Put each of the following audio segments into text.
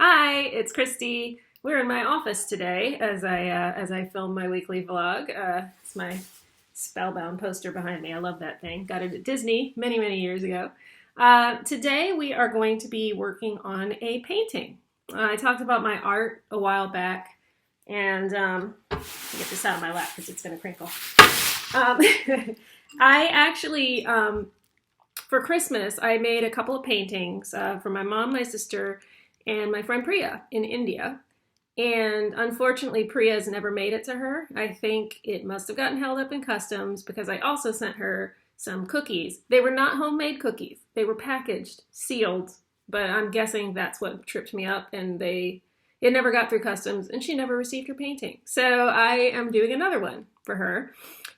Hi, it's Christy. We're in my office today as I film my weekly vlog. It's my Spellbound poster behind me. I love that thing. Got it at Disney many years ago. Today we are going to be working on a painting. I talked about my art a while back, and get this out of my lap because it's going to crinkle. I actually, for Christmas, I made a couple of paintings for my mom, my sister, and my friend Priya in India. And unfortunately, Priya's never made it to her. I think it must have gotten held up in customs because I also sent her some cookies. They were not homemade cookies. They were packaged, sealed, but I'm guessing that's what tripped me up, and it never got through customs, and she never received her painting. So I am doing another one for her,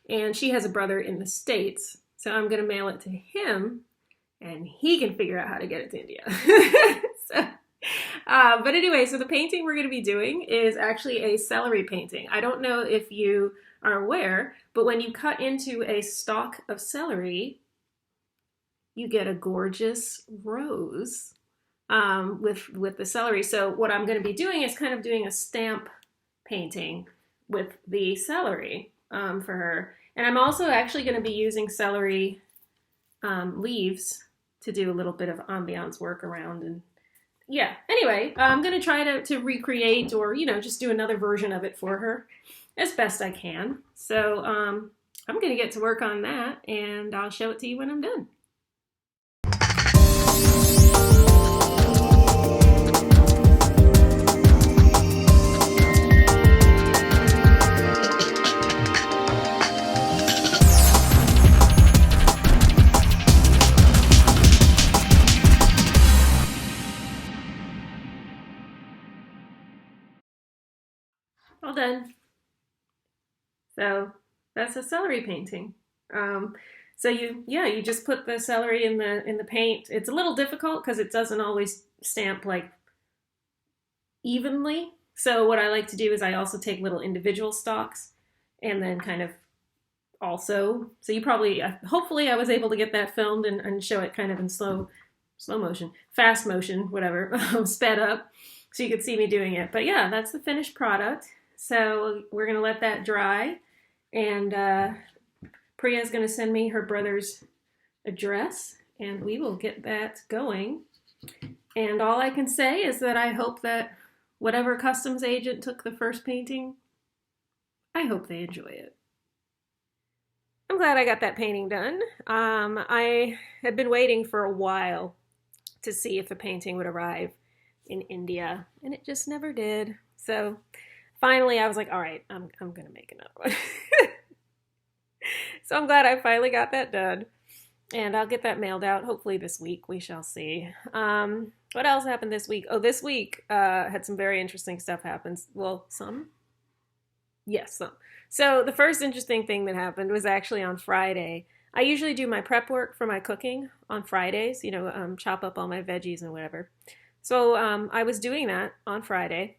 and she has a brother in the States, so I'm going to mail it to him, and he can figure out how to get it to India. But anyway, so the painting we're going to be doing is actually a celery painting. I don't know if you are aware, but when you cut into a stalk of celery, you get a gorgeous rose with the celery. So what I'm going to be doing is kind of doing a stamp painting with the celery for her. And I'm also actually going to be using celery leaves to do a little bit of ambiance work around. And yeah, anyway, I'm going to try to recreate or, just do another version of it for her as best I can. So I'm going to get to work on that, and I'll show it to you when I'm done. All done. So that's a celery painting. So you just put the celery in the paint. It's a little difficult because it doesn't always stamp like evenly. So what I like to do is I also take little individual stalks and then kind of also. So you probably, hopefully, I was able to get that filmed and show it kind of in slow motion, fast motion, whatever, sped up, so you could see me doing it. But yeah, that's the finished product. So we're going to let that dry, and Priya's going to send me her brother's address, and we will get that going. And all I can say is that I hope that whatever customs agent took the first painting, I hope they enjoy it. I'm glad I got that painting done. I had been waiting for a while to see if the painting would arrive in India, and it just never did. So finally, I was like, all right, I'm going to make another one. So I'm glad I finally got that done. And I'll get that mailed out hopefully this week. We shall see. What else happened this week? Oh, this week had some very interesting stuff happen. Well, some. Yes, some. So the first interesting thing that happened was actually on Friday. I usually do my prep work for my cooking on Fridays, chop up all my veggies and whatever. So I was doing that on Friday.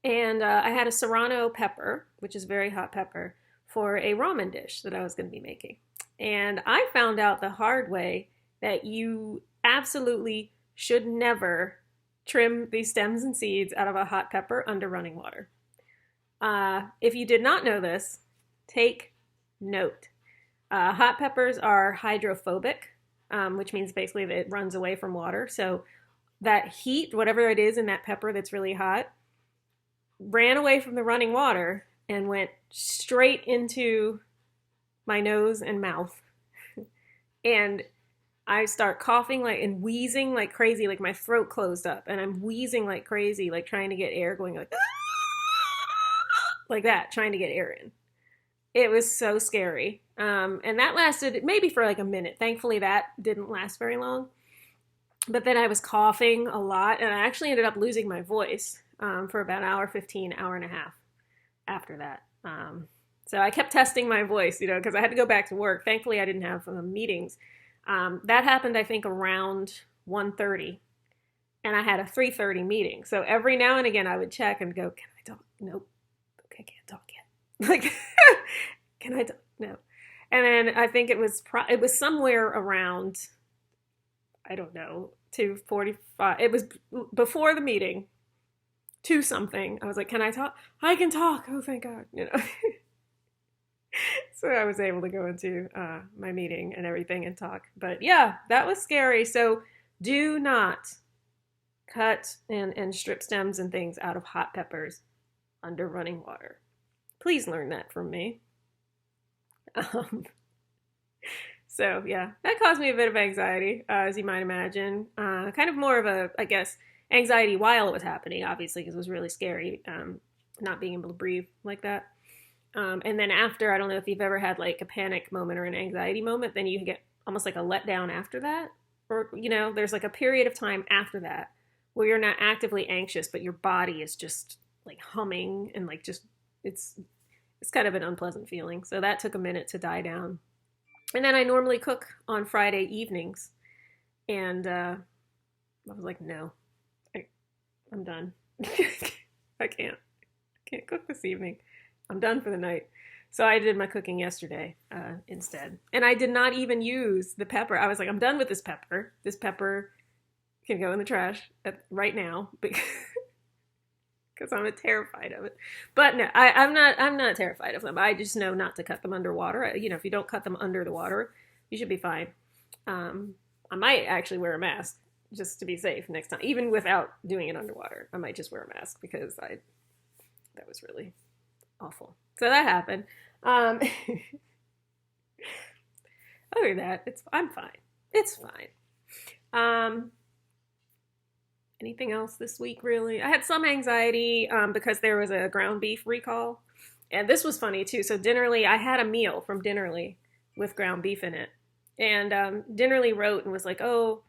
And I had a serrano pepper, which is very hot pepper, for a ramen dish that I was going to be making. And I found out the hard way that you absolutely should never trim the stems and seeds out of a hot pepper under running water. If you did not know this, take note. Hot peppers are hydrophobic, which means basically that it runs away from water. So that heat, whatever it is in that pepper that's really hot, ran away from the running water and went straight into my nose and mouth. And I start coughing and wheezing like crazy, like my throat closed up, and I'm wheezing like crazy, like trying to get air, going like that, trying to get air in. It was so scary. And that lasted maybe for like a minute. Thankfully, that didn't last very long. But then I was coughing a lot, and I actually ended up losing my voice for about an hour 15, hour and a half after that. So I kept testing my voice, because I had to go back to work. Thankfully, I didn't have meetings. That happened, I think, around 1:30, and I had a 3:30 meeting. So every now and again, I would check and go, "Can I talk? Nope. Okay, can't talk yet. Like, can I talk? No." And then I think it was somewhere around, I don't know, 2:45. It was before the meeting, 2 something. I was like, can I talk? I can talk. Oh, thank God. So I was able to go into my meeting and everything and talk. But yeah, that was scary. So do not cut and strip stems and things out of hot peppers under running water. Please learn that from me. Um, so yeah, that caused me a bit of anxiety, as you might imagine. Kind of more of a, I guess, anxiety while it was happening, obviously, because it was really scary, not being able to breathe like that. And then after, I don't know if you've ever had like a panic moment or an anxiety moment, then you get almost like a letdown after that. Or, there's like a period of time after that where you're not actively anxious, but your body is just like humming and like just, it's kind of an unpleasant feeling. So that took a minute to die down. And then I normally cook on Friday evenings. And I was like, no, I'm done. I can't cook this evening. I'm done for the night. So I did my cooking yesterday instead. And I did not even use the pepper. I was like, I'm done with this pepper. This pepper can go in the trash right now because I'm terrified of it. But no, I'm not terrified of them. I just know not to cut them underwater. If you don't cut them under the water, you should be fine. I might actually wear a mask just to be safe next time, even without doing it underwater. I might just wear a mask because that was really awful. So that happened. Other than that, I'm fine. It's fine. Anything else this week, really? I had some anxiety because there was a ground beef recall. And this was funny, too. So Dinnerly, I had a meal from Dinnerly with ground beef in it. And Dinnerly wrote and was like, oh,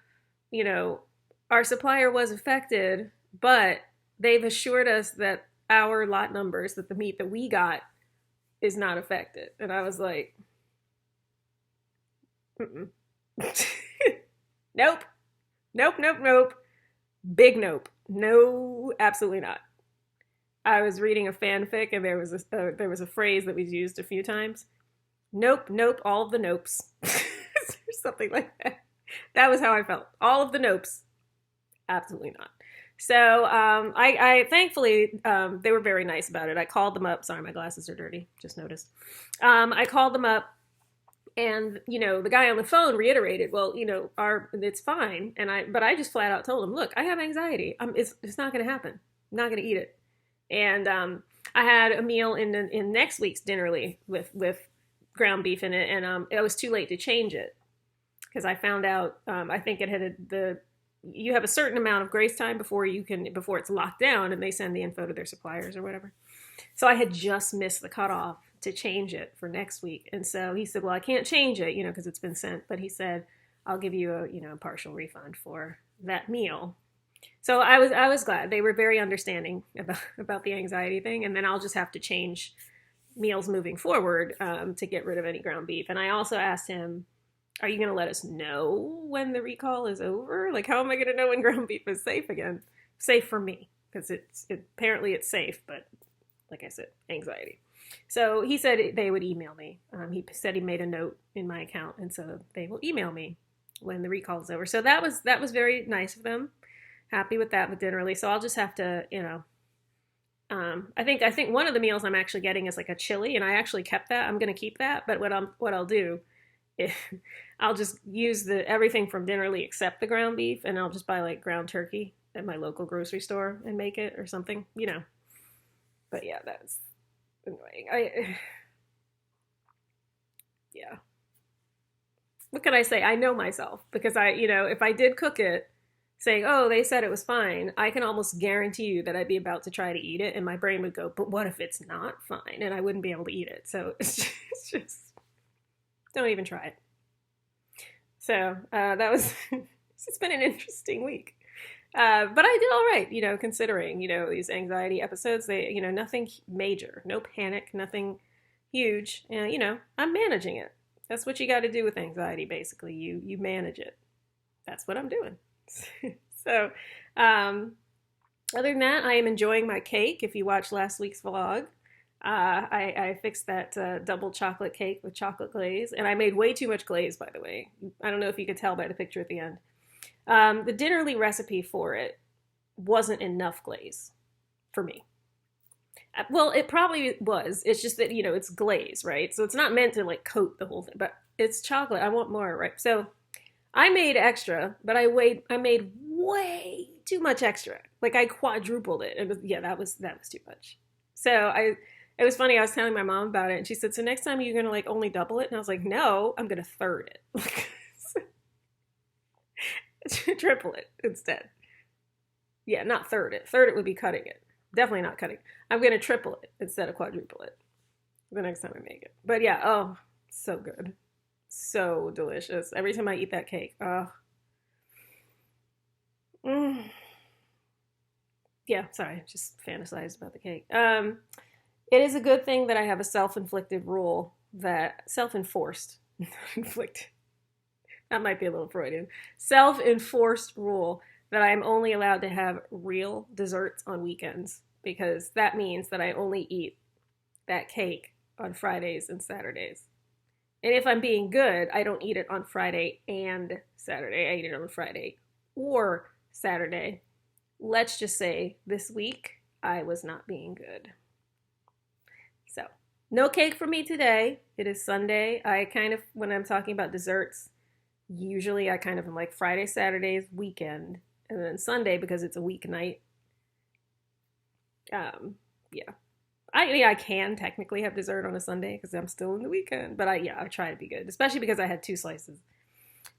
our supplier was affected, but they've assured us that our lot numbers, that the meat that we got is not affected. And I was like, nope. Big nope. No, absolutely not. I was reading a fanfic and there was a phrase that was used a few times. Nope, all of the nopes. Or something like that. That was how I felt. All of the nopes. Absolutely not. So I thankfully, they were very nice about it. I called them up. Sorry, my glasses are dirty. Just noticed. I called them up. And, the guy on the phone reiterated, well, it's fine. But I just flat out told him, look, I have anxiety. It's not going to happen. I'm not going to eat it. And I had a meal in next week's Dinnerly with ground beef in it. And it was too late to change it because I found out, I think it had you have a certain amount of grace time before it's locked down and they send the info to their suppliers or whatever. So I had just missed the cutoff to change it for next week. And so he said, well, I can't change it, because it's been sent. But he said, I'll give you a partial refund for that meal. So I was glad. They were very understanding about the anxiety thing. And then I'll just have to change meals moving forward to get rid of any ground beef. And I also asked him, are you going to let us know when the recall is over? Like, how am I going to know when ground beef is safe again? Safe for me, because apparently it's safe, but like I said, anxiety. So he said they would email me. He said he made a note in my account, and so they will email me when the recall is over. So that was very nice of them. Happy with that with Dinnerly. So I'll just have to, I think one of the meals I'm actually getting is like a chili, and I actually kept that. I'm going to keep that, but what I'll do is I'll just use everything from Dinnerly except the ground beef, and I'll just buy like ground turkey at my local grocery store and make it or something, But yeah, that's annoying. Yeah. What can I say? I know myself because if I did cook it saying, oh, they said it was fine, I can almost guarantee you that I'd be about to try to eat it and my brain would go, but what if it's not fine? And I wouldn't be able to eat it. So it's just don't even try it. So that was, it's been an interesting week. But I did all right, considering, these anxiety episodes, they, nothing major, no panic, nothing huge. And, I'm managing it. That's what you got to do with anxiety, basically. You manage it. That's what I'm doing. So, other than that, I am enjoying my cake. If you watched last week's vlog, I fixed that double chocolate cake with chocolate glaze. And I made way too much glaze, by the way. I don't know if you could tell by the picture at the end. The Dinnerly recipe for it wasn't enough glaze for me. Well, it probably was. It's just that, it's glaze, right? So it's not meant to like coat the whole thing, but it's chocolate. I want more, right? So I made extra, but I made way too much extra. Like I quadrupled it. Yeah, that was too much. So it was funny. I was telling my mom about it, and she said, "So next time you're gonna like only double it?" And I was like, "No, I'm gonna third it, triple it instead." Yeah, not third it. Third it would be cutting it. Definitely not cutting. I'm gonna triple it instead of quadruple it the next time I make it. But yeah, oh, so good, so delicious. Every time I eat that cake, oh, mm. Yeah. Sorry, just fantasized about the cake. It is a good thing that I have a self-inflicted rule that self-enforced, inflicted. That might be a little Freudian. Self-enforced rule that I'm only allowed to have real desserts on weekends because that means that I only eat that cake on Fridays and Saturdays. And if I'm being good, I don't eat it on Friday and Saturday. I eat it on Friday or Saturday. Let's just say this week I was not being good. So, no cake for me today. It is Sunday. When I'm talking about desserts, usually I kind of am like Friday, Saturday's weekend, and then Sunday because it's a weeknight. Yeah. I can technically have dessert on a Sunday because I'm still in the weekend, but I try to be good, especially because I had 2 slices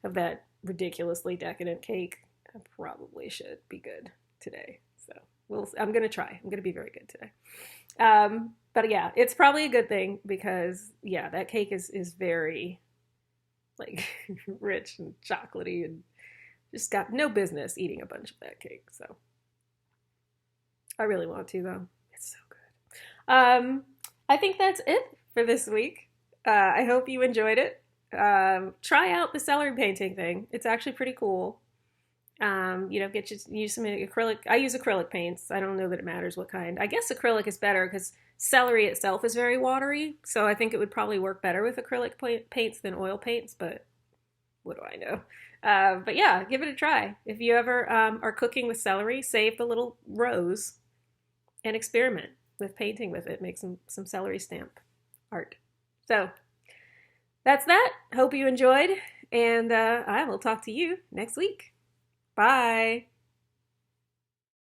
of that ridiculously decadent cake. I probably should be good today. So I'm gonna try. I'm gonna be very good today. But yeah, it's probably a good thing because yeah, that cake is very like rich and chocolatey and just got no business eating a bunch of that cake. So I really want to though. It's so good. I think that's it for this week. I hope you enjoyed it. Try out the celery painting thing. It's actually pretty cool. Use some acrylic. I use acrylic paints. I don't know that it matters what kind. I guess acrylic is better because celery itself is very watery. So I think it would probably work better with acrylic paints than oil paints, but what do I know? But yeah, give it a try. If you ever are cooking with celery, save the little rows and experiment with painting with it. Make some celery stamp art. So that's that. Hope you enjoyed, and I will talk to you next week. Bye.